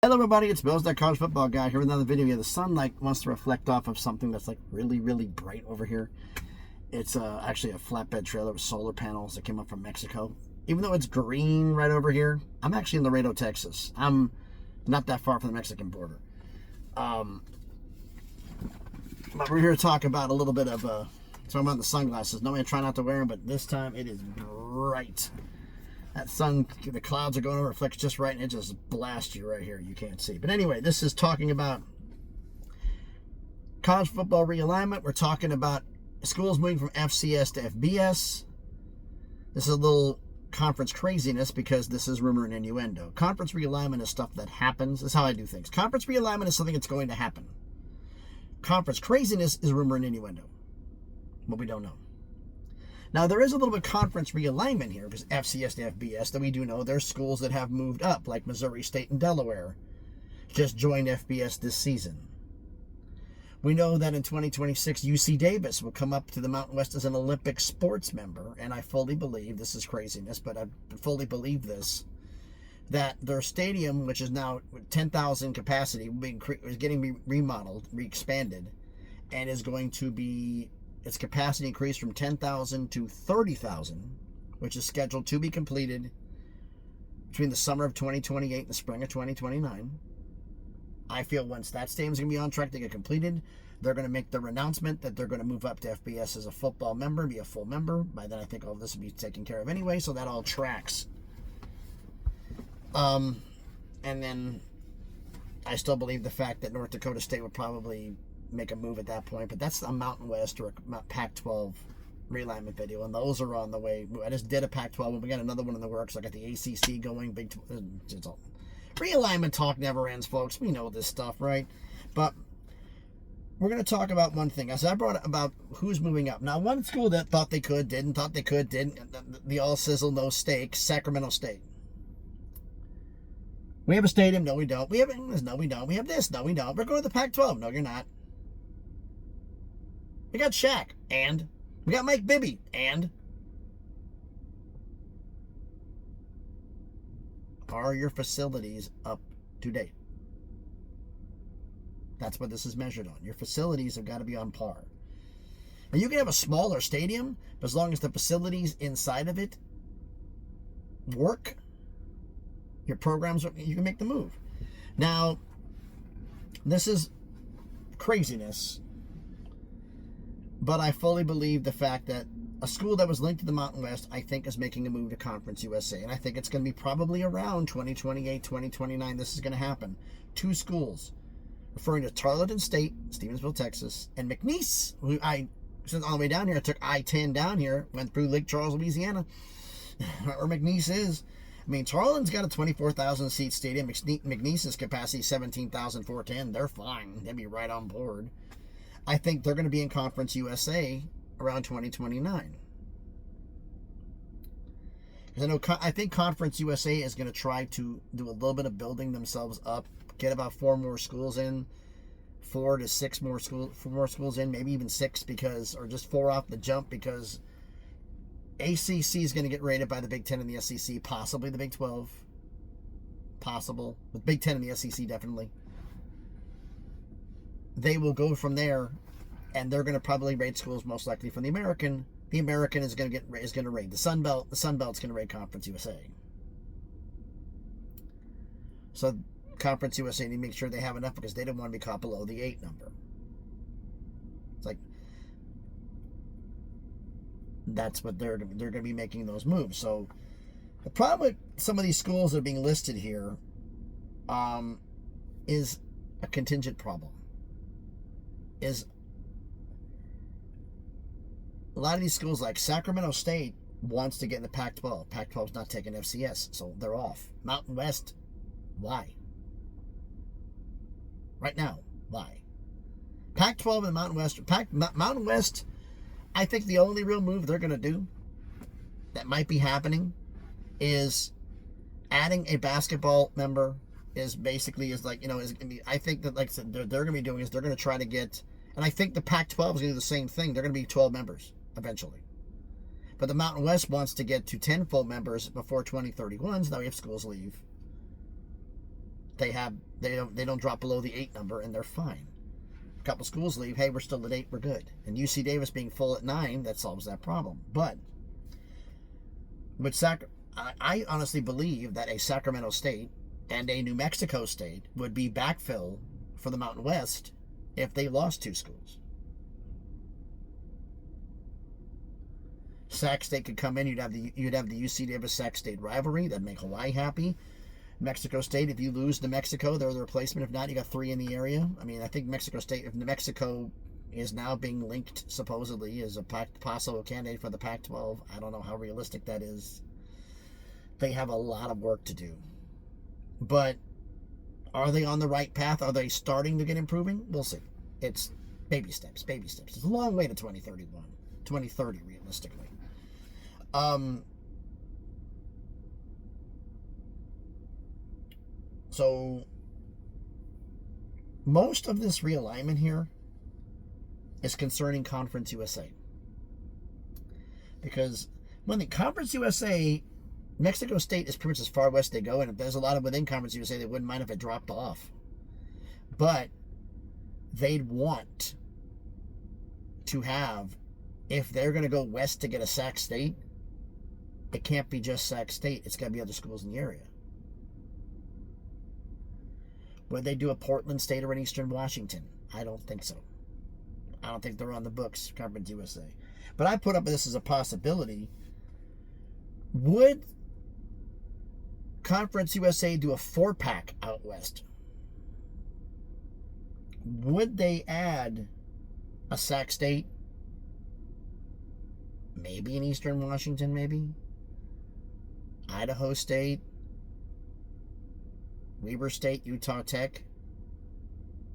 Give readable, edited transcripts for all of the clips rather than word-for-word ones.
Hello everybody, it's Bill's that college football guy here with another video. The sun wants to reflect off of something that's really bright over here. It's actually a flatbed trailer with solar panels that came up from Mexico. Even though it's green right over here, I'm actually in Laredo, Texas. I'm not that far from the Mexican border. But we're here to talk about a little bit of talking about the sunglasses. Normally I try not to wear them, but this time it is bright. That sun, the clouds are going over, reflects just right, and it just blasts you right here. You can't see. But anyway, this is talking about college football realignment. We're talking about schools moving from FCS to FBS. This is a little conference craziness because this is rumor and innuendo. Conference realignment is stuff that happens. This is how I do things. Conference realignment is something that's going to happen. Conference craziness is rumor and innuendo. But we don't know. Now, there is a little bit of conference realignment here because FCS to FBS that we do know there's schools that have moved up, like Missouri State and Delaware just joined FBS this season. We know that in 2026, UC Davis will come up to the Mountain West as an Olympic sports member, and I fully believe, this is craziness, but I fully believe this, that their stadium, which is now 10,000 capacity, is getting remodeled, re-expanded, and is going to be its capacity increased from 10,000 to 30,000, which is scheduled to be completed between the summer of 2028 and the spring of 2029. I feel once that stadium's going to be on track to get completed, they're going to make their announcement that they're going to move up to FBS as a football member, be a full member. By then, I think all of this will be taken care of anyway, so that all tracks. And then I still believe the fact that North Dakota State would probably make a move at that point, but that's a Mountain West or a Pac-12 realignment video, and those are on the way. I just did a Pac-12 one. We got another one in the works. I got the ACC going. Big realignment talk never ends, folks. We know this stuff, right? But we're going to talk about one thing. As I brought up about who's moving up. Now, one school that thought they could, didn't, thought they could, didn't. The all sizzle, no steak, Sacramento State. We have a stadium. No, we don't. We have no, we don't. We have this. No, we don't. We're going to the Pac-12. No, you're not. We got Shaq, and we got Mike Bibby, and are your facilities up to date? That's what this is measured on. Your facilities have got to be on par. And you can have a smaller stadium, but as long as the facilities inside of it work, your programs, you can make the move. Now, this is craziness, but I fully believe the fact that a school that was linked to the Mountain West, I think, is making a move to Conference USA. And I think it's going to be probably around 2028, 2029. This is going to happen. Two schools, referring to Tarleton State, Stevensville, Texas, and McNeese, who I sent all the way down here. I took I-10 down here, went through Lake Charles, Louisiana, where McNeese is. I mean, Tarleton's got a 24,000 seat stadium. McNeese's capacity 17,410. They're fine. They'd be right on board. I think they're going to be in Conference USA around 2029. Because I think Conference USA is going to try to do a little bit of building themselves up, get about 4 more schools in, 4 to 6 more schools in, maybe even 6 or just 4 off the jump, because ACC is going to get rated by the Big Ten and the SEC, possibly the Big 12, possible, but Big Ten and the SEC definitely. They will go from there, and they're going to probably rate schools most likely from the American. The American is going to rate the Sun Belt. The Sun Belt's going to rate Conference USA. So Conference USA need to make sure they have enough because they don't want to be caught below the 8 number. It's like that's what they're going to be making those moves. So the problem with some of these schools that are being listed here is a contingent problem. Is a lot of these schools, like Sacramento State, wants to get in the Pac-12. Pac-12's not taking FCS, so they're off. Mountain West, why? Right now, why? Pac-12 and the Mountain West. Mountain West, I think the only real move they're going to do that might be happening is adding a basketball member. I think that, like I said, they're going to be doing is they're going to try to get, and I think the Pac-12 is going to do the same thing. They're going to be 12 members eventually. But the Mountain West wants to get to 10 full members before 2031, so that we have schools leave. They don't drop below the 8 number, and they're fine. A couple schools leave, hey, we're still at 8, we're good. And UC Davis being full at 9, that solves that problem. But I honestly believe that a Sacramento State and a New Mexico State would be backfill for the Mountain West if they lost 2 schools. Sac State could come in. You'd have the UC Davis Sac State rivalry. That'd make Hawaii happy. Mexico State, if you lose New Mexico, they're the replacement. If not, you got 3 in the area. I mean, I think Mexico State, if New Mexico is now being linked supposedly as a possible candidate for the Pac-12, I don't know how realistic that is. They have a lot of work to do. But are they on the right path? Are they starting to get improving? We'll see. It's baby steps. It's a long way to 2030 realistically. So most of this realignment here is concerning Conference USA. Because when the Conference USA, Mexico State is pretty much as far west they go, and if there's a lot of within Conference USA, they wouldn't mind if it dropped off. But they'd want to have, if they're going to go west to get a Sac State, it can't be just Sac State. It's got to be other schools in the area. Would they do a Portland State or an Eastern Washington? I don't think so. I don't think they're on the books, Conference USA. But I put up this as a possibility. Would Conference USA do a 4-pack out west? Would they add a Sac State? Maybe an Eastern Washington, maybe? Idaho State? Weber State, Utah Tech?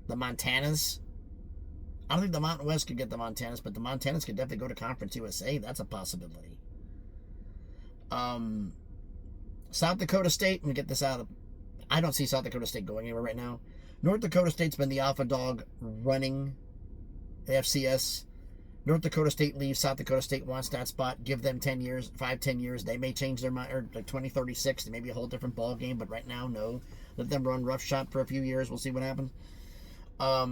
The Montanas? I don't think the Mountain West could get the Montanas, but the Montanas could definitely go to Conference USA. That's a possibility. South Dakota State, let me get this out of... I don't see South Dakota State going anywhere right now. North Dakota State's been the alpha dog running the FCS. North Dakota State leaves. South Dakota State wants that spot. Give them 10 years, 5-10 years. They may change their mind, or like 2036. It may be a whole different ball game, but right now, no. Let them run roughshod for a few years. We'll see what happens. I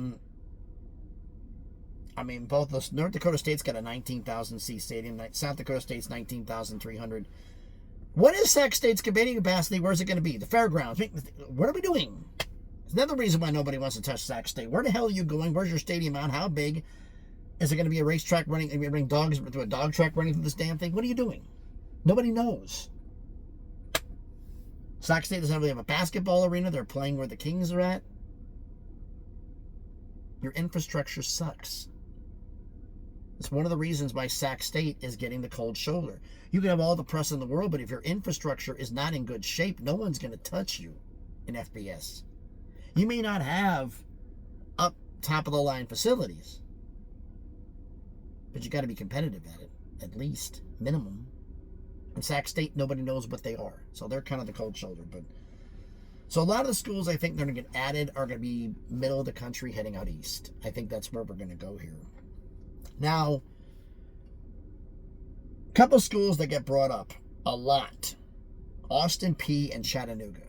mean, both those. North Dakota State's got a 19,000 seat stadium. South Dakota State's 19,300. What is Sac State's competing capacity? Where's it going to be? The fairgrounds. What are we doing? It's another reason why nobody wants to touch Sac State. Where the hell are you going? Where's your stadium out? How big? Is it going to be a racetrack running? Are you going to bring dogs to a dog track running through this damn thing? What are you doing? Nobody knows. Sac State doesn't really have a basketball arena. They're playing where the Kings are at. Your infrastructure sucks. It's one of the reasons why Sac State is getting the cold shoulder. You can have all the press in the world, but if your infrastructure is not in good shape, no one's going to touch you in FBS. You may not have up top of the line facilities, but you got to be competitive at it, at least, minimum. And Sac State, nobody knows what they are. So they're kind of the cold shoulder. But so a lot of the schools I think they're going to get added are going to be middle of the country heading out east. I think that's where we're going to go here. Now, a couple schools that get brought up a lot. Austin Peay and Chattanooga,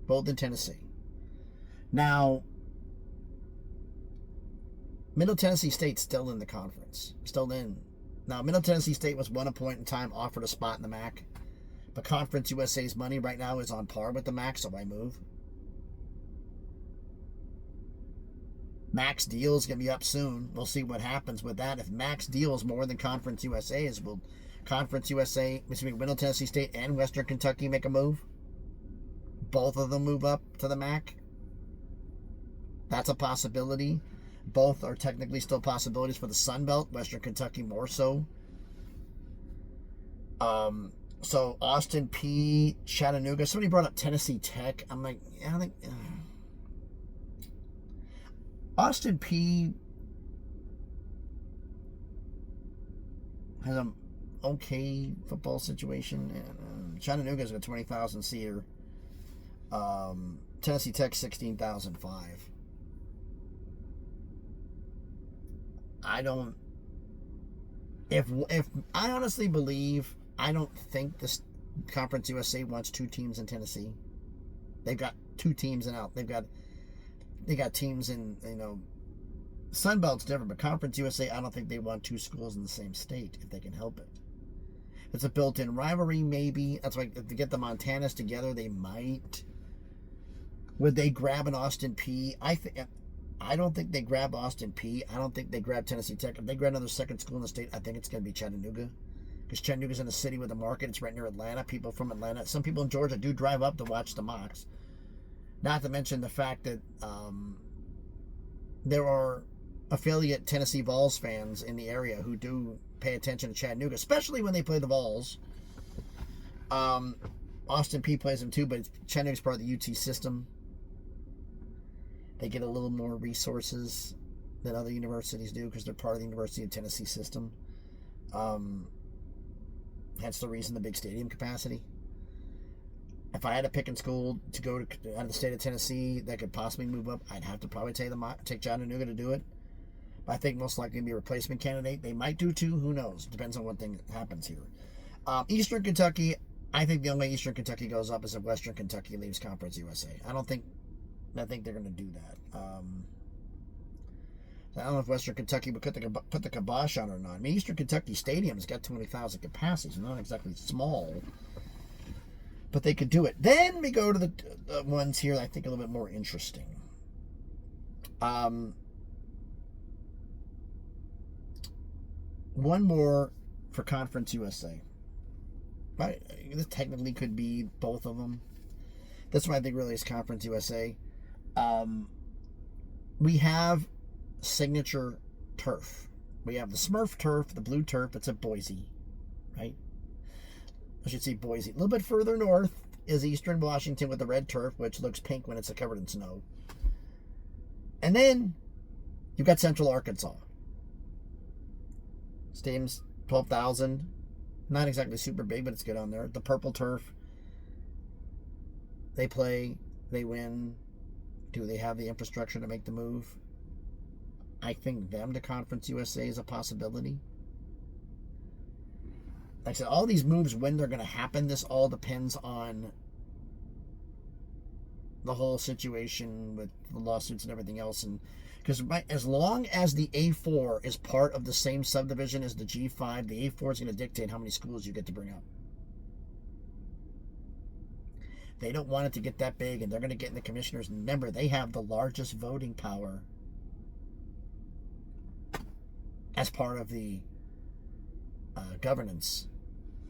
both in Tennessee. Now, Middle Tennessee State's still in the conference. Still in. Now, Middle Tennessee State was one point in time offered a spot in the MAC. But Conference USA's money right now is on par with the MAC, so why move? MAC's deal is going to be up soon. We'll see what happens with that. If MAC's deal is more than Conference USA's, will Conference USA, between Middle Tennessee State and Western Kentucky, make a move? Both of them move up to the MAC? That's a possibility. Both are technically still possibilities for the Sun Belt. Western Kentucky more so. So Austin Peay, Chattanooga. Somebody brought up Tennessee Tech. I'm like, yeah, I think Austin Peay has an okay football situation. Chattanooga's got 20,000 seater. Tennessee Tech 16,005. I don't. If I honestly believe, I don't think this Conference USA wants 2 teams in Tennessee. They've got 2 teams and out. They got teams in, Sunbelt's different, but Conference USA, I don't think they want 2 schools in the same state if they can help it. It's a built-in rivalry, maybe. That's why if they get the Montanas together, they might. Would they grab an Austin P? I don't think they grab Austin P. I don't think they grab Tennessee Tech. If they grab another second school in the state, I think it's going to be Chattanooga. Because Chattanooga's in a city with a market. It's right near Atlanta. People from Atlanta. Some people in Georgia do drive up to watch the mocks. Not to mention the fact that there are affiliate Tennessee Vols fans in the area who do pay attention to Chattanooga, especially when they play the Vols. Austin P plays them too, but Chattanooga's part of the UT system. They get a little more resources than other universities do because they're part of the University of Tennessee system. Hence the reason the big stadium capacity. If I had to pick a school to go to out of the state of Tennessee that could possibly move up, I'd have to probably take Chattanooga to do it. But I think most likely to be a replacement candidate. They might do 2. Who knows? Depends on what thing happens here. Eastern Kentucky, I think the only way Eastern Kentucky goes up is if Western Kentucky leaves Conference USA. I think they're going to do that. I don't know if Western Kentucky would put the kibosh on or not. I mean, Eastern Kentucky Stadium's got 20,000 capacity, so not exactly small. But they could do it. Then we go to the ones here that I think are a little bit more interesting. One more for Conference USA. Right? This technically could be both of them. That's why I think really is Conference USA. We have signature turf. We have the Smurf turf, the blue turf. It's at Boise, right? I should say Boise. A little bit further north is Eastern Washington with the red turf, which looks pink when it's covered in snow. And then you've got Central Arkansas. Stadium's 12,000. Not exactly super big, but it's good on there. The purple turf. They play. They win. Do they have the infrastructure to make the move? I think them to Conference USA is a possibility. Like I said, all these moves, when they're going to happen, this all depends on the whole situation with the lawsuits and everything else. And because as long as the A4 is part of the same subdivision as the G5, the A4 is going to dictate how many schools you get to bring up. They don't want it to get that big, and they're going to get in the commissioners. And remember, they have the largest voting power as part of the governance.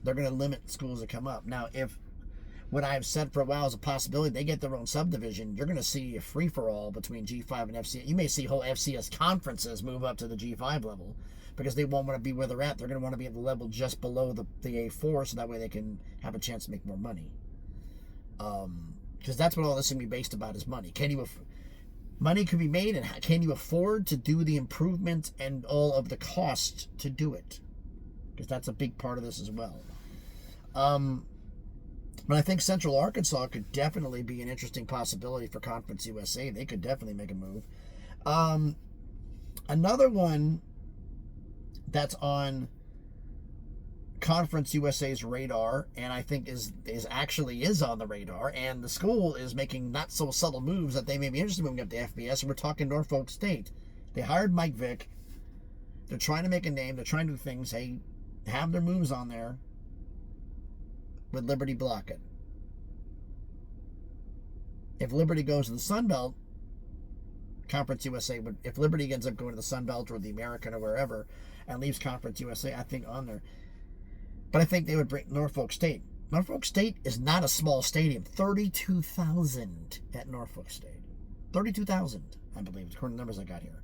They're going to limit schools that come up. Now, if what I've said for a while is a possibility, they get their own subdivision, you're going to see a free-for-all between G5 and FCS. You may see whole FCS conferences move up to the G5 level because they won't want to be where they're at. They're going to want to be at the level just below the A4 so that way they can have a chance to make more money. Because that's what all this is going to be based about is money. Money could be made, and can you afford to do the improvement and all of the costs to do it? Because that's a big part of this as well. But I think Central Arkansas could definitely be an interesting possibility for Conference USA. They could definitely make a move. Another one that's on Conference USA's radar, and I think is on the radar, and the school is making not so subtle moves that they may be interested in moving up to FBS, and we're talking Norfolk State. They hired Mike Vick. They're trying to make a name. They're trying to do things. They have their moves on there. Would Liberty block it? If Liberty goes to the Sun Belt, Conference USA would. If Liberty ends up going to the Sun Belt or the American or wherever, and leaves Conference USA, I think on there. But I think they would bring Norfolk State. Norfolk State is not a small stadium. 32,000 at Norfolk State. 32,000, I believe, according to the numbers I got here.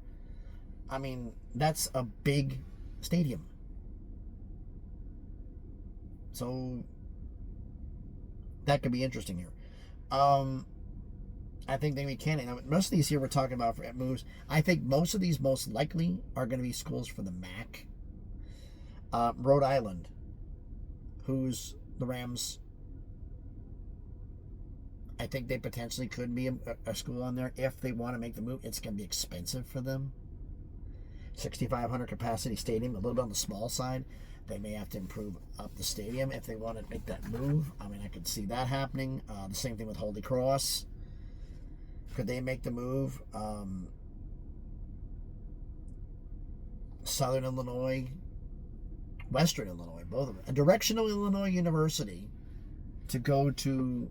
I mean, that's a big stadium. So that could be interesting here. I think they can. Now, most of these here we're talking about for moves. I think most of these most likely are going to be schools for the MAC. Rhode Island, who's the Rams. I think they potentially could be a school on there if they want to make the move. It's going to be expensive for them. 6,500 capacity stadium, a little bit on the small side. They may have to improve up the stadium if they want to make that move. I mean, I could see that happening. The same thing with Holy Cross. Could they make the move? Southern Illinois, Western Illinois, both of them. A directional Illinois university to go to,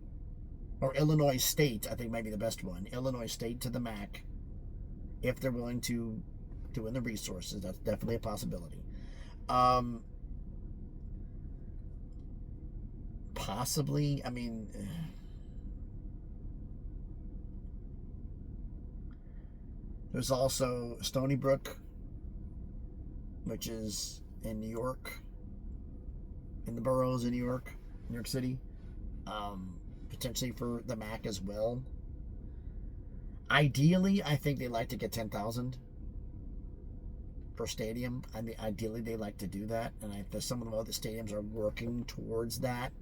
or Illinois State, I think might be the best one. Illinois State to the MAC, if they're willing to win the resources. That's definitely a possibility. Possibly, I mean, there's also Stony Brook, which is in New York, in the boroughs in New York City, potentially for the MAC as well. Ideally, I think they like to get 10,000 per stadium. I mean, ideally, they like to do that, and some of the other stadiums are working towards that.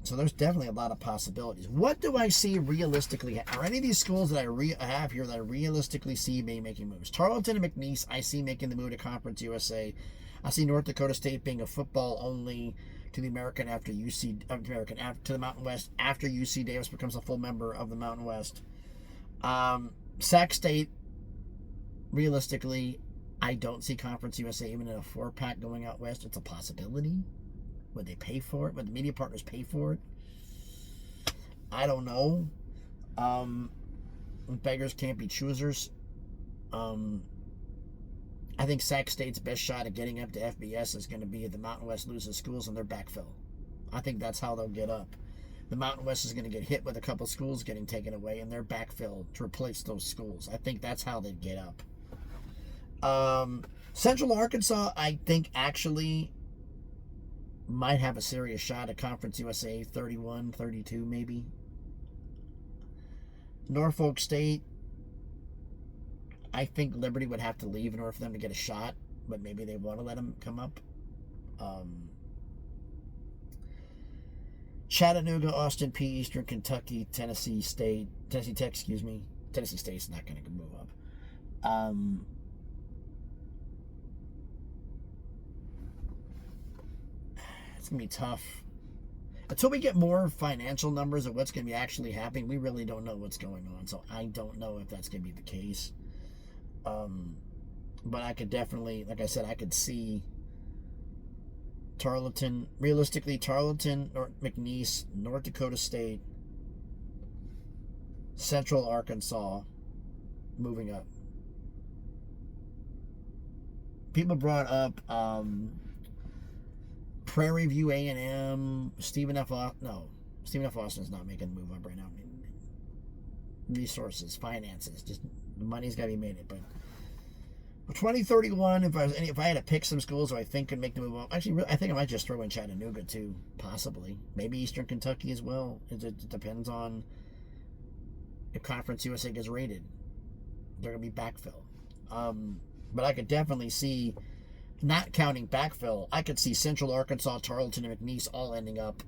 So there's definitely a lot of possibilities. What do I see realistically? Are any of these schools that I have here that I realistically see making moves? Tarleton and McNeese, I see making the move to Conference USA. I see North Dakota State being a football only to the American after to the Mountain West after UC Davis becomes a full member of the Mountain West. Sac State, realistically, I don't see Conference USA even in a 4-pack going out west. It's a possibility. Would they pay for it? Would the media partners pay for it? I don't know. Beggars can't be choosers. I think Sac State's best shot at getting up to FBS is going to be if the Mountain West loses schools in their backfill. I think that's how they'll get up. The Mountain West is going to get hit with a couple schools getting taken away in their backfill to replace those schools. I think that's how they'd get up. Central Arkansas, I think, actually might have a serious shot at Conference USA 31, 32 maybe. Norfolk State, I think Liberty would have to leave in order for them to get a shot, but maybe they want to let them come up. Chattanooga, Austin P, Eastern Kentucky, Tennessee Tech, Tennessee State's not going to move up. It's going to be tough. Until we get more financial numbers of what's going to be actually happening, we really don't know what's going on. So I don't know if that's going to be the case. But I could definitely, like I said, I could see Tarleton, McNeese, North Dakota State, Central Arkansas moving up. People brought up Prairie View A&M, Stephen F. Austin's not making the move up right now. I mean, resources, finances, just the money's got to be made it. But for 2031, if I had to pick some schools who I think could make the move up, actually, I think I might just throw in Chattanooga too, possibly. Maybe Eastern Kentucky as well. It depends on if Conference USA gets rated. They're going to be backfill. But I could definitely see, not counting backfill, I could see Central Arkansas, Tarleton, and McNeese all ending up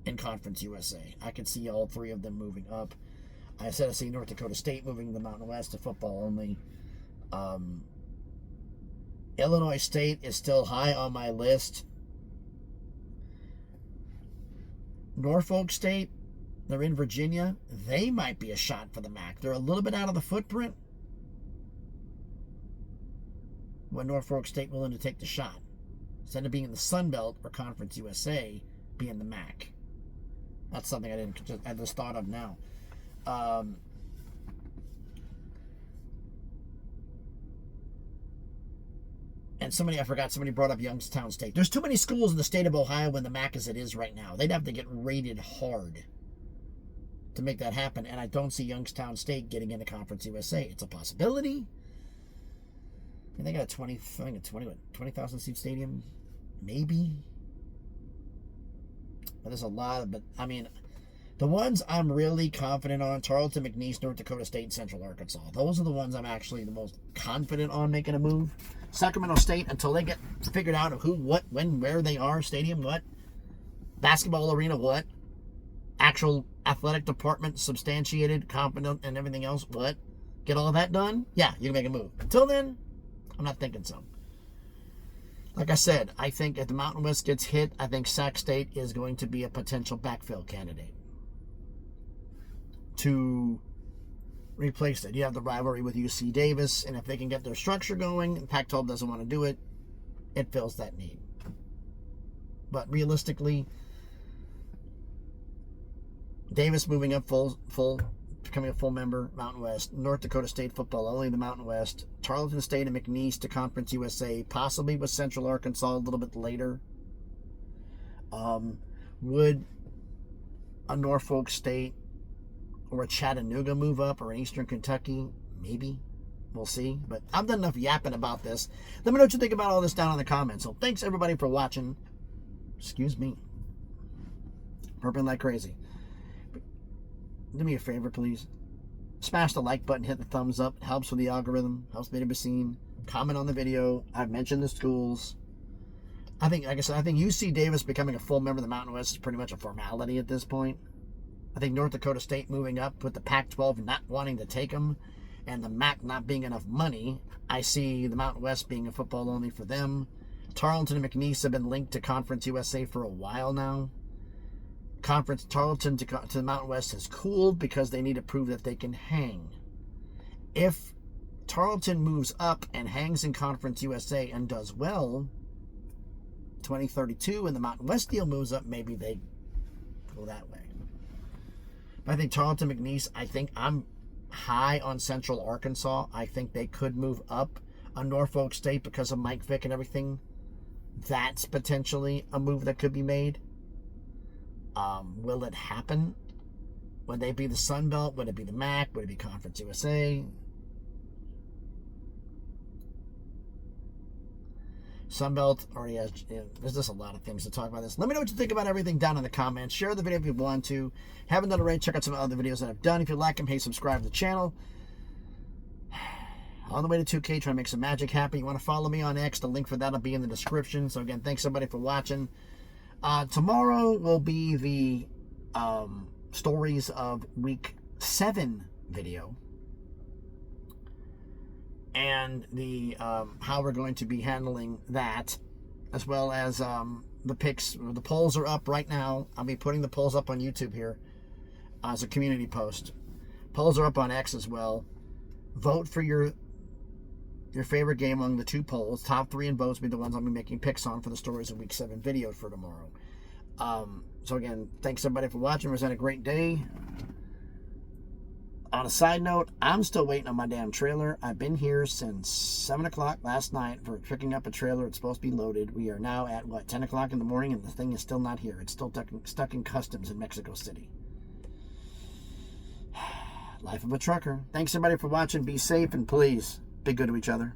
in Conference USA. I could see all three of them moving up. I said I see North Dakota State moving to the Mountain West to football only. Illinois State is still high on my list. Norfolk State, they're in Virginia. They might be a shot for the MAC. They're a little bit out of the footprint. When Norfolk State willing to take the shot, instead of being in the Sun Belt or Conference USA, be in the MAC. That's something I just thought of now. And somebody brought up Youngstown State. There's too many schools in the state of Ohio when the MAC as it is right now. They'd have to get rated hard to make that happen, and I don't see Youngstown State getting into Conference USA. It's a possibility. I think they got a 20,000 seat stadium, maybe. But there's a lot of, the ones I'm really confident on, Tarleton, McNeese, North Dakota State, and Central Arkansas. Those are the ones I'm actually the most confident on making a move. Sacramento State, until they get figured out of who, what, when, where they are, stadium, what, basketball arena, what, actual athletic department substantiated, competent, and everything else, what, get all that done, yeah, you can make a move. Until then, I'm not thinking so. Like I said, I think if the Mountain West gets hit, I think Sac State is going to be a potential backfill candidate to replace it. You have the rivalry with UC Davis, and if they can get their structure going, and Pac-12 doesn't want to do it, it fills that need. But realistically, Davis moving up becoming a full member, Mountain West. North Dakota State football, only the Mountain West. Tarleton State and McNeese to Conference USA, possibly with Central Arkansas a little bit later. Would a Norfolk State or a Chattanooga move up, or an Eastern Kentucky? Maybe. We'll see. But I've done enough yapping about this. Let me know what you think about all this down in the comments. So thanks everybody for watching. Excuse me. Burping like crazy. Do me a favor, please. Smash the like button, hit the thumbs up. It helps with the algorithm, helps me to be seen. Comment on the video. I've mentioned the schools. I think, like I said, I think UC Davis becoming a full member of the Mountain West is pretty much a formality at this point. I think North Dakota State moving up with the Pac-12 not wanting to take them and the MAC not being enough money, I see the Mountain West being a football only for them. Tarleton and McNeese have been linked to Conference USA for a while now. Conference Tarleton to the Mountain West has cooled because they need to prove that they can hang. If Tarleton moves up and hangs in Conference USA and does well, 2032, and the Mountain West deal moves up, maybe they go that way. But I think Tarleton McNeese, I think I'm high on Central Arkansas. I think they could move up. A Norfolk State, because of Mike Vick and everything, that's potentially a move that could be made. Will it happen? Would they be the Sun Belt? Would it be the MAC? Would it be Conference USA? Sun Belt already has, there's just a lot of things to talk about this. Let me know what you think about everything down in the comments. Share the video if you want to. Haven't done it already, check out some other videos that I've done. If you like them, hey, subscribe to the channel. On the way to 2K, trying to make some magic happen. You want to follow me on X, the link for that will be in the description. So again, thanks everybody for watching. Tomorrow will be the stories of week 7 video, and the how we're going to be handling that, as well as the picks. The polls are up right now. I'll be putting the polls up on YouTube here as a community post. Polls are up on X as well. Vote for your favorite game among the 2 polls. Top 3 in votes will be the ones I'll be making picks on for the stories of week 7 video for tomorrow. So again, thanks everybody for watching. It's been a great day. On a side note, I'm still waiting on my damn trailer. I've been here since 7 o'clock last night for picking up a trailer. It's supposed to be loaded. We are now at, 10 o'clock in the morning, and the thing is still not here. It's still stuck in customs in Mexico City. Life of a trucker. Thanks everybody for watching. Be safe, and please, be good to each other.